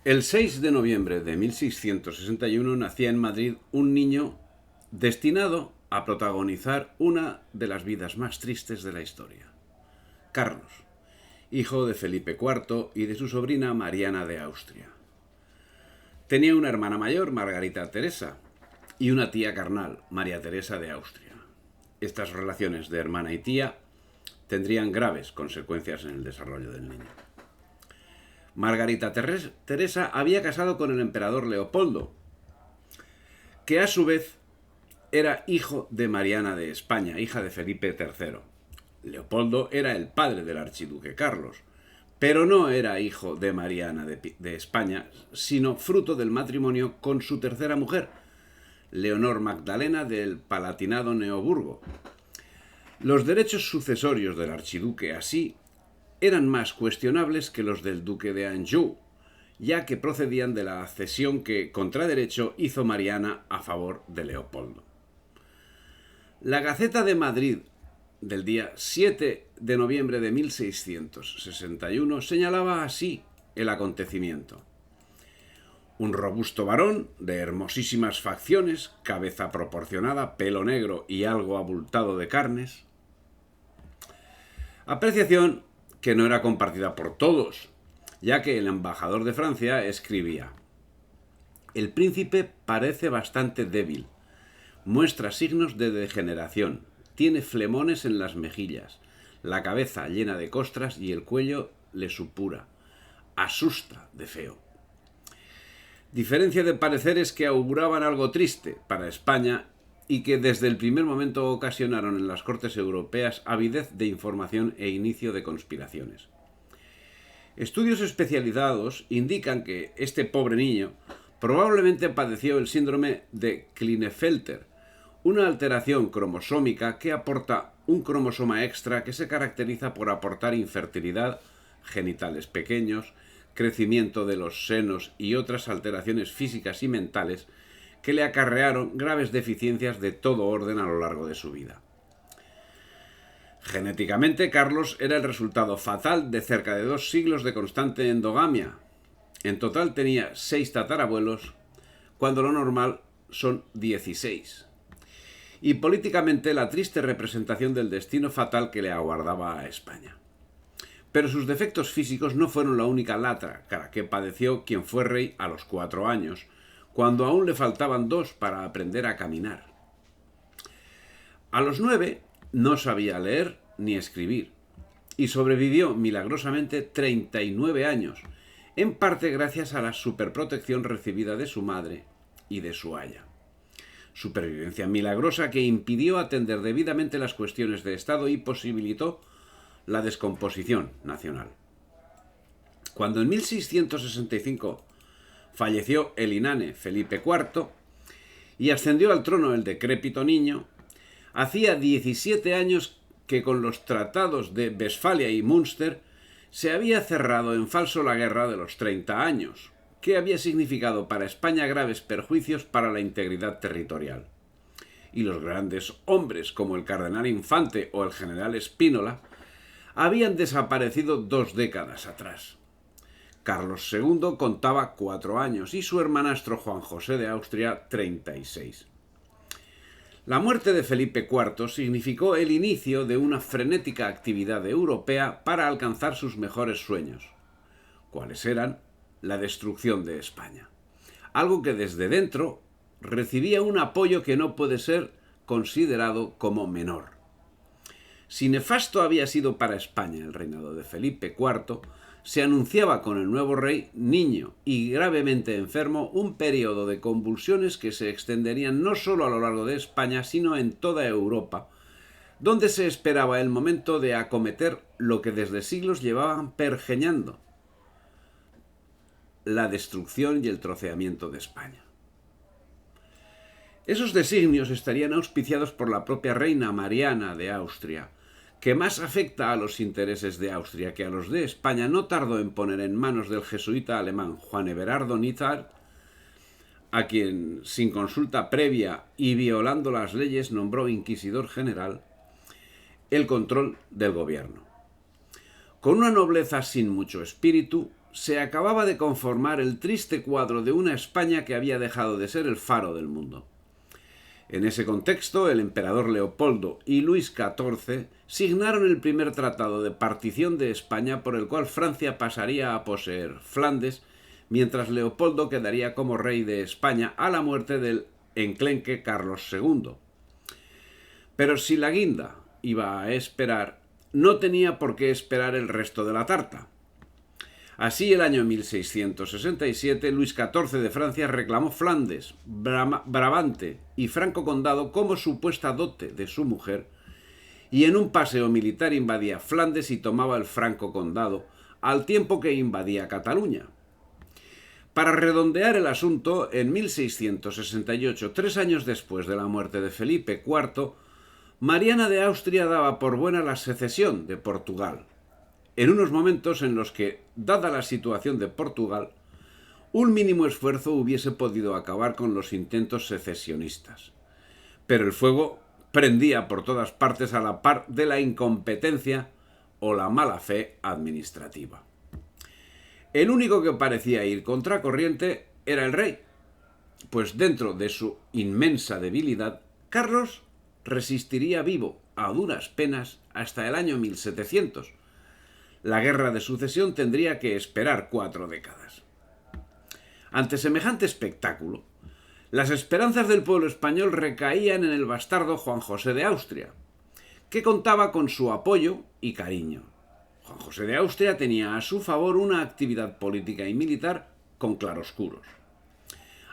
El 6 de noviembre de 1661 nacía en Madrid un niño destinado a protagonizar una de las vidas más tristes de la historia. Carlos, hijo de Felipe IV y de su sobrina Mariana de Austria. Tenía una hermana mayor, Margarita Teresa, y una tía carnal, María Teresa de Austria. Estas relaciones de hermana y tía tendrían graves consecuencias en el desarrollo del niño. Margarita Teresa había casado con el emperador Leopoldo, que a su vez era hijo de Mariana de España, hija de Felipe III. Leopoldo era el padre del archiduque Carlos, pero no era hijo de Mariana de España, sino fruto del matrimonio con su tercera mujer, Leonor Magdalena del Palatinado-Neoburgo. Los derechos sucesorios del archiduque así eran más cuestionables que los del duque de Anjou, ya que procedían de la cesión que, contra derecho, hizo Mariana a favor de Leopoldo. La Gaceta de Madrid del día 7 de noviembre de 1661 señalaba así el acontecimiento. Un robusto varón, de hermosísimas facciones, cabeza proporcionada, pelo negro y algo abultado de carnes. Apreciación que no era compartida por todos, ya que el embajador de Francia escribía: el príncipe parece bastante débil, muestra signos de degeneración, tiene flemones en las mejillas, la cabeza llena de costras y el cuello le supura, asusta de feo. Diferencia de pareceres que auguraban algo triste para España y que desde el primer momento ocasionaron en las cortes europeas avidez de información e inicio de conspiraciones. Estudios especializados indican que este pobre niño probablemente padeció el síndrome de Klinefelter, una alteración cromosómica que aporta un cromosoma extra que se caracteriza por aportar infertilidad, genitales pequeños, crecimiento de los senos y otras alteraciones físicas y mentales que le acarrearon graves deficiencias de todo orden a lo largo de su vida. Genéticamente, Carlos era el resultado fatal de cerca de 2 siglos de constante endogamia. En total tenía 6 tatarabuelos, cuando lo normal son 16. Y políticamente la triste representación del destino fatal que le aguardaba a España. Pero sus defectos físicos no fueron la única lacra que padeció quien fue rey a los 4 años, cuando aún le faltaban 2 para aprender a caminar. A los 9 no sabía leer ni escribir, y sobrevivió milagrosamente 39 años, en parte gracias a la superprotección recibida de su madre y de su aya. Supervivencia milagrosa que impidió atender debidamente las cuestiones de Estado y posibilitó la descomposición nacional. Cuando en 1665 falleció el inane Felipe IV y ascendió al trono el decrépito niño, hacía 17 años que con los tratados de Westfalia y Münster se había cerrado en falso la guerra de los 30 años, que había significado para España graves perjuicios para la integridad territorial. Y los grandes hombres como el cardenal Infante o el general Spínola habían desaparecido 2 décadas atrás. Carlos II contaba 4 años y su hermanastro Juan José de Austria 36. La muerte de Felipe IV significó el inicio de una frenética actividad europea para alcanzar sus mejores sueños. ¿Cuáles eran? La destrucción de España. Algo que desde dentro recibía un apoyo que no puede ser considerado como menor. Si nefasto había sido para España el reinado de Felipe IV, se anunciaba con el nuevo rey, niño y gravemente enfermo, un periodo de convulsiones que se extenderían no solo a lo largo de España, sino en toda Europa, donde se esperaba el momento de acometer lo que desde siglos llevaban pergeñando: la destrucción y el troceamiento de España. Esos designios estarían auspiciados por la propia reina Mariana de Austria, que más afecta a los intereses de Austria que a los de España. No tardó en poner en manos del jesuita alemán Juan Everardo Nitzar, a quien, sin consulta previa y violando las leyes, nombró inquisidor general, el control del gobierno. Con una nobleza sin mucho espíritu, se acababa de conformar el triste cuadro de una España que había dejado de ser el faro del mundo. En ese contexto, el emperador Leopoldo y Luis XIV signaron el primer tratado de partición de España por el cual Francia pasaría a poseer Flandes, mientras Leopoldo quedaría como rey de España a la muerte del enclenque Carlos II. Pero si la guinda iba a esperar, no tenía por qué esperar el resto de la tarta. Así, el año 1667, Luis XIV de Francia reclamó Flandes, Brabante y Franco Condado como supuesta dote de su mujer, y en un paseo militar invadía Flandes y tomaba el Franco Condado, al tiempo que invadía Cataluña. Para redondear el asunto, en 1668, 3 años después de la muerte de Felipe IV, Mariana de Austria daba por buena la secesión de Portugal, en unos momentos en los que, dada la situación de Portugal, un mínimo esfuerzo hubiese podido acabar con los intentos secesionistas. Pero el fuego prendía por todas partes a la par de la incompetencia o la mala fe administrativa. El único que parecía ir contracorriente era el rey, pues dentro de su inmensa debilidad, Carlos resistiría vivo, a duras penas, hasta el año 1700. La guerra de sucesión tendría que esperar 4 décadas. Ante semejante espectáculo, las esperanzas del pueblo español recaían en el bastardo Juan José de Austria, que contaba con su apoyo y cariño. Juan José de Austria tenía a su favor una actividad política y militar con claroscuros,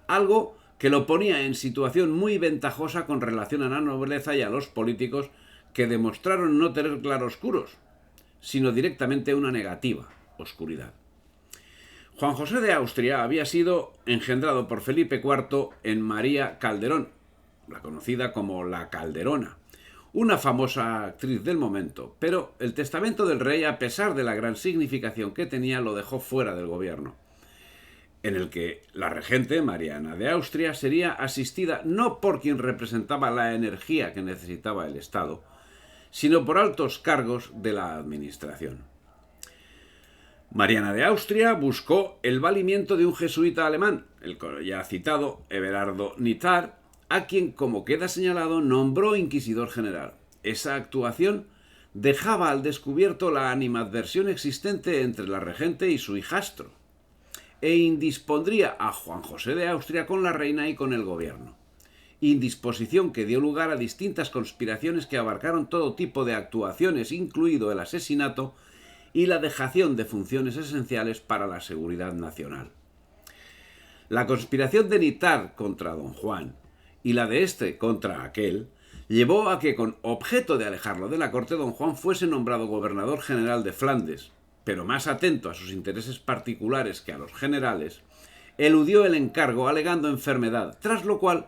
algo que lo ponía en situación muy ventajosa con relación a la nobleza y a los políticos que demostraron no tener claroscuros, sino directamente una negativa oscuridad. Juan José de Austria había sido engendrado por Felipe IV en María Calderón, la conocida como la Calderona, una famosa actriz del momento, pero el testamento del rey, a pesar de la gran significación que tenía, lo dejó fuera del gobierno, en el que la regente, Mariana de Austria, sería asistida no por quien representaba la energía que necesitaba el Estado, sino por altos cargos de la administración. Mariana de Austria buscó el valimiento de un jesuita alemán, el ya citado Everardo Nitar, a quien, como queda señalado, nombró inquisidor general. Esa actuación dejaba al descubierto la animadversión existente entre la regente y su hijastro, e indispondría a Juan José de Austria con la reina y con el gobierno. Indisposición que dio lugar a distintas conspiraciones que abarcaron todo tipo de actuaciones, incluido el asesinato y la dejación de funciones esenciales para la seguridad nacional. La conspiración de Nitar contra don Juan y la de este contra aquel llevó a que, con objeto de alejarlo de la corte, don Juan fuese nombrado gobernador general de Flandes, pero más atento a sus intereses particulares que a los generales, eludió el encargo alegando enfermedad, tras lo cual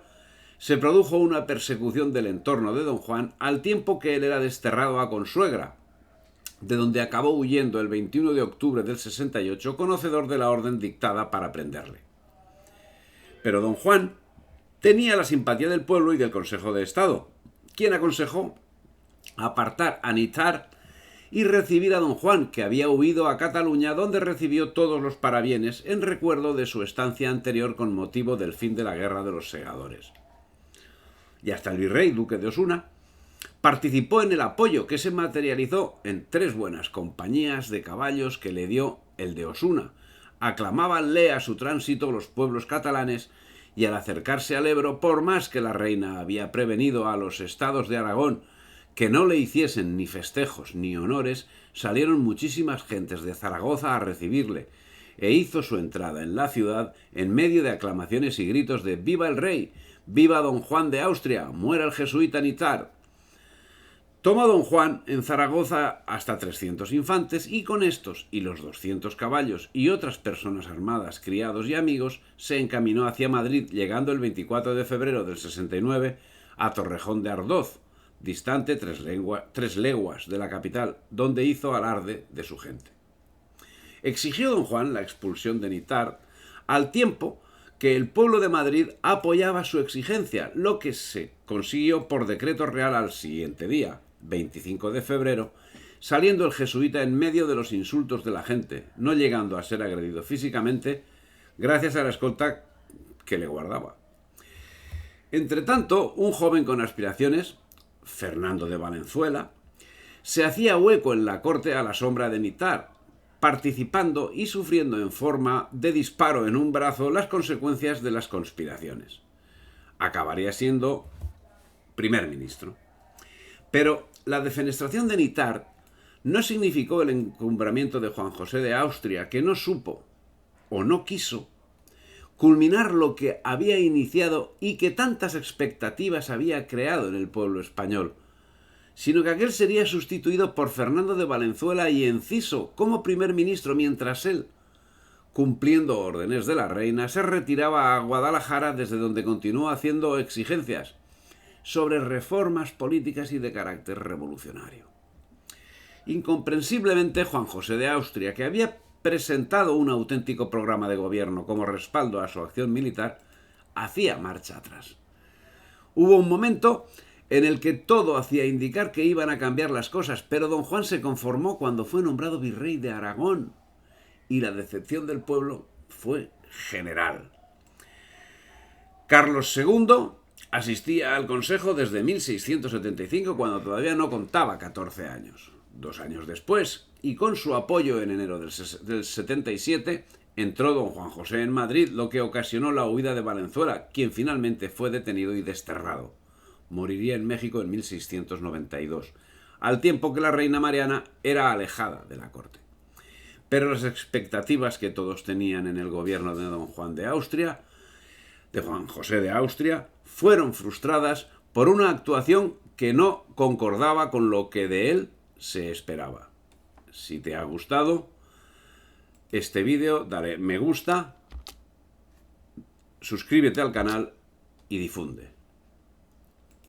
se produjo una persecución del entorno de don Juan, al tiempo que él era desterrado a Consuegra, de donde acabó huyendo el 21 de octubre del 68, conocedor de la orden dictada para prenderle. Pero don Juan tenía la simpatía del pueblo y del Consejo de Estado, quien aconsejó apartar a Nitar y recibir a don Juan, que había huido a Cataluña, donde recibió todos los parabienes en recuerdo de su estancia anterior con motivo del fin de la Guerra de los Segadores. Y hasta el virrey, duque de Osuna, participó en el apoyo que se materializó en 3 buenas compañías de caballos que le dio el de Osuna. Aclamábanle a su tránsito los pueblos catalanes, y al acercarse al Ebro, por más que la reina había prevenido a los estados de Aragón que no le hiciesen ni festejos ni honores, salieron muchísimas gentes de Zaragoza a recibirle, e hizo su entrada en la ciudad en medio de aclamaciones y gritos de «¡Viva el rey! ¡Viva don Juan de Austria! ¡Muera el jesuita Nitar!». Tomó don Juan en Zaragoza hasta 300 infantes, y con estos y los 200 caballos y otras personas armadas, criados y amigos, se encaminó hacia Madrid, llegando el 24 de febrero del 69 a Torrejón de Ardoz, distante 3 leguas de la capital, donde hizo alarde de su gente. Exigió don Juan la expulsión de Nitar, al tiempo que el pueblo de Madrid apoyaba su exigencia, lo que se consiguió por decreto real al siguiente día, 25 de febrero, saliendo el jesuita en medio de los insultos de la gente, no llegando a ser agredido físicamente gracias a la escolta que le guardaba. Entretanto, un joven con aspiraciones, Fernando de Valenzuela, se hacía hueco en la corte a la sombra de Nitar, participando y sufriendo en forma de disparo en un brazo las consecuencias de las conspiraciones. Acabaría siendo primer ministro. Pero la defenestración de Nitar no significó el encumbramiento de Juan José de Austria, que no supo o no quiso culminar lo que había iniciado y que tantas expectativas había creado en el pueblo español, sino que aquel sería sustituido por Fernando de Valenzuela y Enciso como primer ministro, mientras él, cumpliendo órdenes de la reina, se retiraba a Guadalajara, desde donde continuó haciendo exigencias sobre reformas políticas y de carácter revolucionario. Incomprensiblemente, Juan José de Austria, que había presentado un auténtico programa de gobierno como respaldo a su acción militar, hacía marcha atrás. Hubo un momento en el que todo hacía indicar que iban a cambiar las cosas, pero don Juan se conformó cuando fue nombrado virrey de Aragón, y la decepción del pueblo fue general. Carlos II asistía al Consejo desde 1675, cuando todavía no contaba 14 años. 2 años después, y con su apoyo en enero del 77, entró don Juan José en Madrid, lo que ocasionó la huida de Valenzuela, quien finalmente fue detenido y desterrado. Moriría en México en 1692, al tiempo que la reina Mariana era alejada de la corte. Pero las expectativas que todos tenían en el gobierno de don Juan de Austria, de Juan José de Austria, fueron frustradas por una actuación que no concordaba con lo que de él se esperaba. Si te ha gustado este vídeo, dale me gusta, suscríbete al canal y difunde.